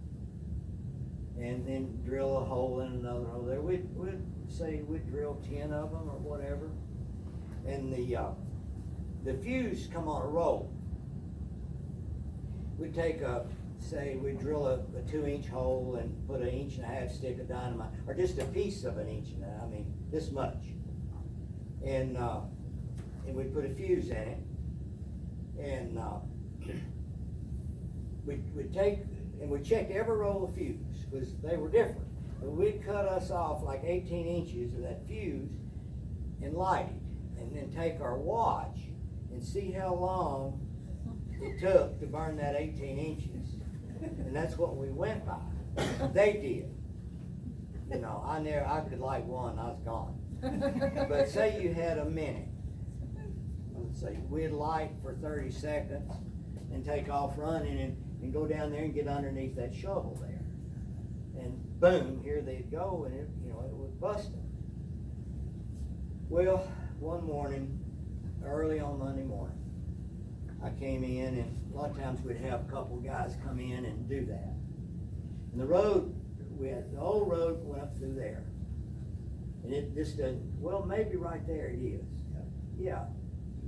and then drill a hole in another hole there. We'd say we'd drill 10 of them or whatever, and the fuse come on a roll. We'd take we'd drill a 2-inch hole and put an 1.5 inch stick of dynamite, or just a piece of an inch, I mean, this much. And we'd put a fuse in it, and we'd take, and we checked every roll of fuse, because they were different. But we'd cut us off like 18 inches of that fuse and light it, and then take our watch and see how long it took to burn that 18 inches. And that's what we went by. They did. You know, I could light one, I was gone. But say you had a minute. Let's say we'd light for 30 seconds and take off running and go down there and get underneath that shovel there. And boom, here they'd go, and it was busting. Well, one morning, early on Monday morning, I came in, and a lot of times we'd have a couple guys come in and do that. And the road, the old road went up through there. And it just doesn't, well, maybe right there it is. Yeah.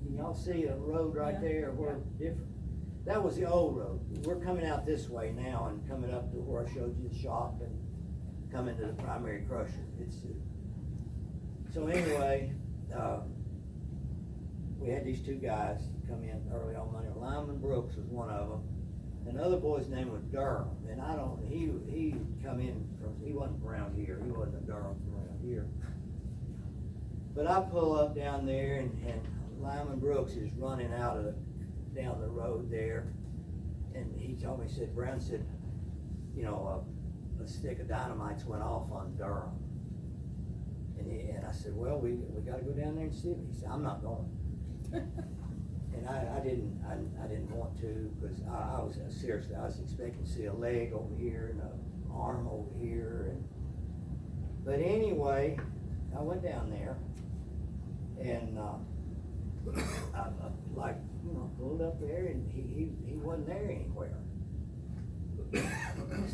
Can y'all see a road right there where different? That was the old road. We're coming out this way now and coming up to where I showed you the shop and coming to the primary crusher. So anyway, we had these two guys come in early on Monday. Lyman Brooks was one of them. Another boy's name was Durham, and he come in from, he wasn't from around here. He wasn't a Durham from around here. But I pull up down there, and Lyman Brooks is running out down the road there, and he told me, Brown said, a stick of dynamites went off on Durham. And I said, well, we got to go down there and see it. He said, I'm not going. And I didn't want to, because I was seriously, I was expecting to see a leg over here and an arm over here. But anyway, I went down there, and I pulled up there, and he wasn't there anywhere.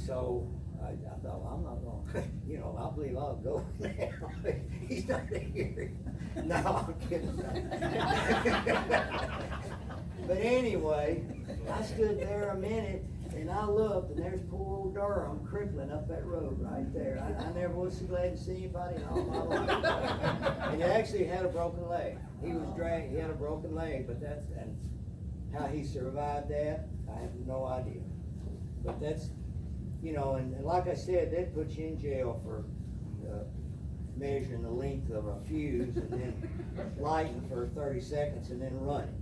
So I thought, well, I'm not going, I believe I'll go there. He's not here. No, I'm kidding. But anyway, I stood there a minute, And I looked, and there's poor old Durham crippling up that road right there. I never was so glad to see anybody in all my life. And he actually had a broken leg. He had a broken leg, but and how he survived that, I have no idea. But that's, and like I said, they'd put you in jail for measuring the length of a fuse and then lighting for 30 seconds and then running.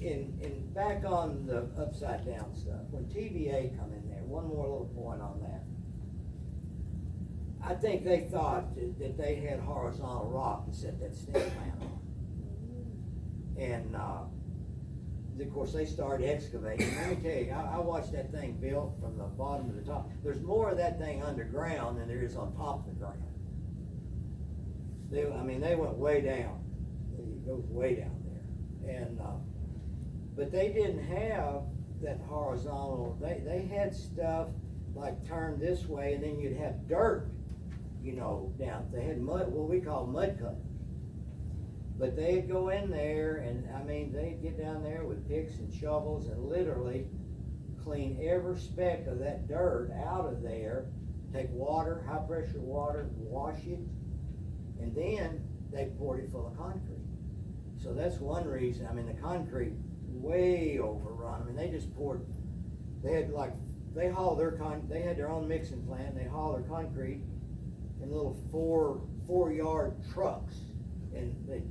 And back on the upside down stuff, when TVA come in there, one more little point on that. I think they thought that they had horizontal rock to set that steel plant on. And of course they started excavating. Let me tell you, I watched that thing built from the bottom to the top. There's more of that thing underground than there is on top of the ground. They went way down. It goes way down there. And but they didn't have that horizontal. They had stuff like turned this way, and then you'd have dirt, down. They had mud, what we call mud cutters. But they'd go in there, and they'd get down there with picks and shovels and literally clean every speck of that dirt out of there, take water, high pressure water, wash it, and then they poured it full of concrete. So that's one reason. The concrete way overrun. They just poured, they had their own mixing plant. They hauled their concrete in little four-yard trucks, and they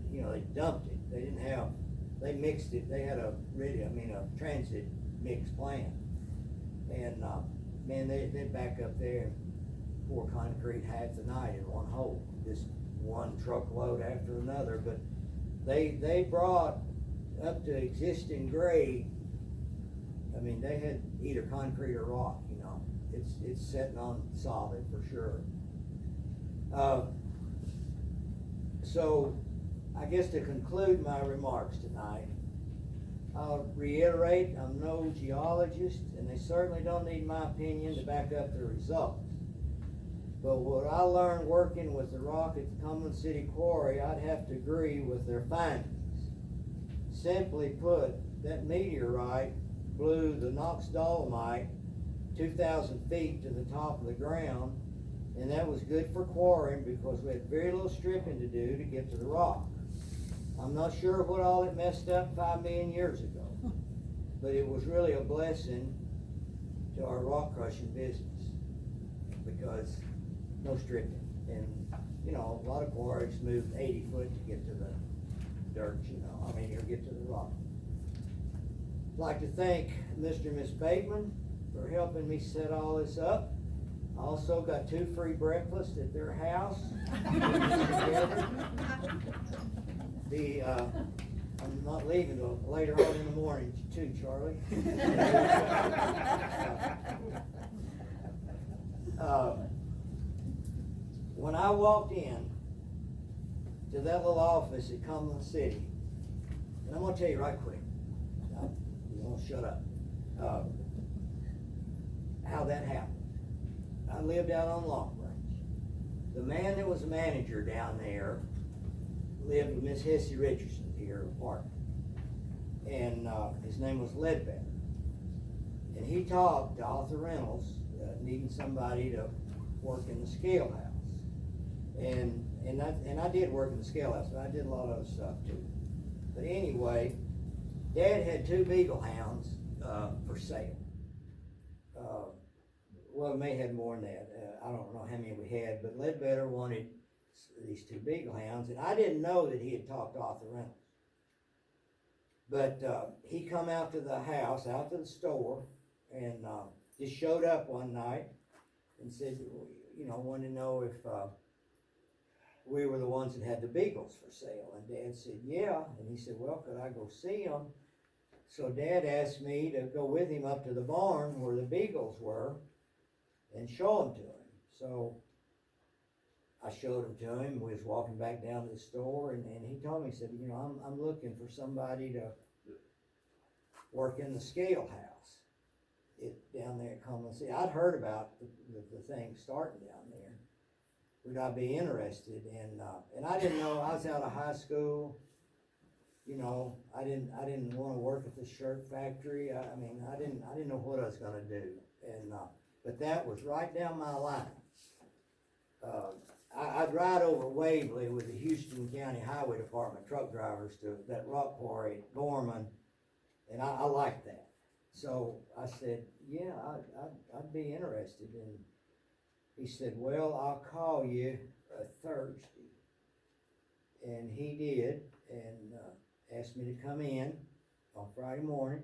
dumped it. They mixed it. They had a transit mix plant, and they'd back up there and pour concrete half the night in one hole, just one truckload after another. But they brought up to existing grade. They had either concrete or rock. It's sitting on solid for sure. So I guess to conclude my remarks tonight, I'll reiterate, I'm no geologist, and they certainly don't need my opinion to back up the results. But what I learned working with the rock at the Cumberland City Quarry, I'd have to agree with their findings. Simply put, that meteorite blew the Knox Dolomite 2,000 feet to the top of the ground, and that was good for quarrying because we had very little stripping to do to get to the rock. I'm not sure what all it messed up 5 million years ago, but it was really a blessing to our rock crushing business because no stripping. And a lot of quarries moved 80 foot to get to the dirt, or get to the rock. I'd like to thank Mr. and Miss Bateman for helping me set all this up. I also got 2 free breakfasts at their house. I'm not leaving till later on in the morning too, Charlie. When I walked in to that little office at Cumberland City, and I'm going to tell you right quick, you won't shut up, how that happened. I lived out on Long Branch. The man that was manager down there lived with Miss Hessie Richardson here in apartment. And his name was Ledbetter. And he talked to Arthur Reynolds, needing somebody to work in the scale house. And I did work in the scale house, but I did a lot of other stuff too. But anyway, Dad had 2 beagle hounds for sale. Well, we may have more than that. I don't know how many we had, but Ledbetter wanted these 2 beagle hounds, and I didn't know that he had talked to Arthur Reynolds. But he come out to the house, out to the store, and just showed up one night and said, wanted to know if we were the ones that had the beagles for sale. And Dad said, yeah. And he said, well, could I go see them? So Dad asked me to go with him up to the barn where the beagles were and show them to him. So I showed them to him. We was walking back down to the store, and he told me, he said, I'm looking for somebody to work in the scale house down there at Cumberland City. I'd heard about the thing starting down there. Would I be interested? And I didn't know. I was out of high school. you know, I didn't wanna work at the shirt factory, I mean, I didn't know what I was gonna do, and, but that was right down my line. I'd ride over Waverly with the Houston County Highway Department truck drivers to that rock quarry at Gorman, and I liked that. So I said, yeah, I'd be interested, and he said, well, I'll call you Thursday. And he did, and asked me to come in on Friday morning.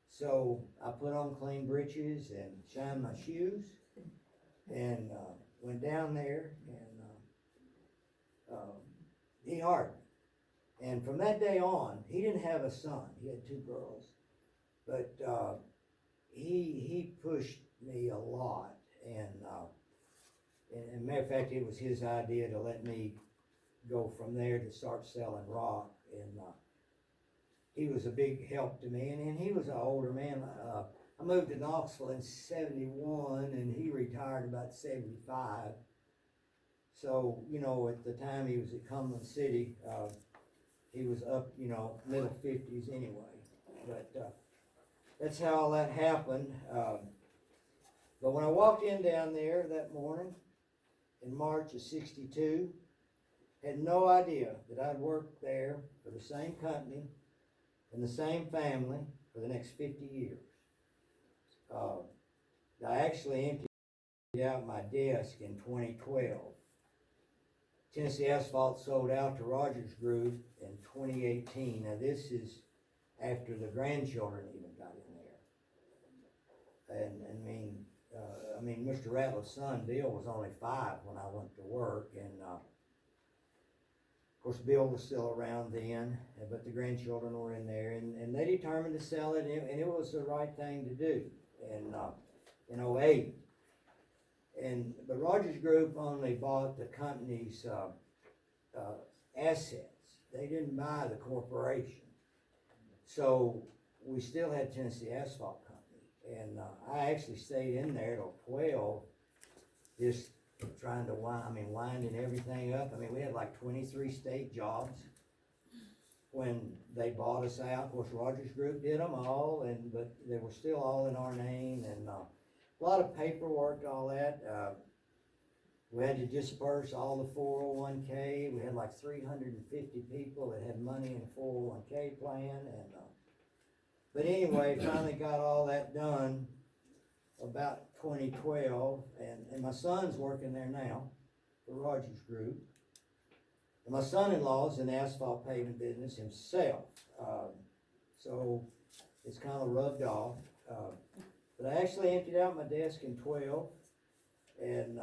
So I put on clean breeches and shined my shoes, and went down there, and he hired me. And from that day on, he didn't have a son, he had 2 girls, but he pushed me a lot, and matter of fact, it was his idea to let me go from there to start selling rock, and he was a big help to me, and he was an older man. I moved to Knoxville in 71, and he retired about 75. So, you know, at the time he was at Cumberland City, he was up, you know, middle 50s anyway. But that's how all that happened. But when I walked in down there that morning in March of 62, had no idea that I'd work there for the same company and the same family for the next 50 years. I actually emptied out my desk in 2012. Tennessee Asphalt sold out to Rogers Group in 2018. Now this is after the grandchildren even got in there. And I mean, Mr. Ratliff's son, Bill, was only 5 when I went to work, and of course, Bill was still around then, but the grandchildren were in there, and they determined to sell it, and it was the right thing to do, and in 08. And the Rogers Group only bought the company's assets. They didn't buy the corporation. So we still had Tennessee Asphalt Company, and I actually stayed in there till 12, just trying to winding everything up. I mean, we had like 23 state jobs when they bought us out. Of course, Rogers Group did them all, but they were still all in our name, and a lot of paperwork, all that. We had to disperse all the 401k. We had like 350 people that had money in the 401k plan, and but anyway, finally got all that done about 2012, and my son's working there now for Rogers Group. And my son-in-law's in the asphalt paving business himself, so it's kind of rubbed off. But I actually emptied out my desk in 12, and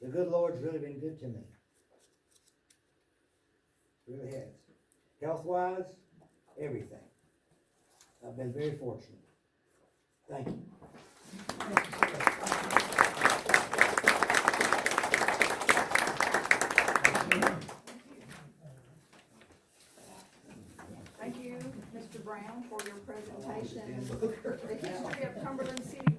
the good Lord's really been good to me. Really has. Health-wise, everything. I've been very fortunate. Thank you. Thank you, Mr. Brown, for your presentation. The history of Cumberland City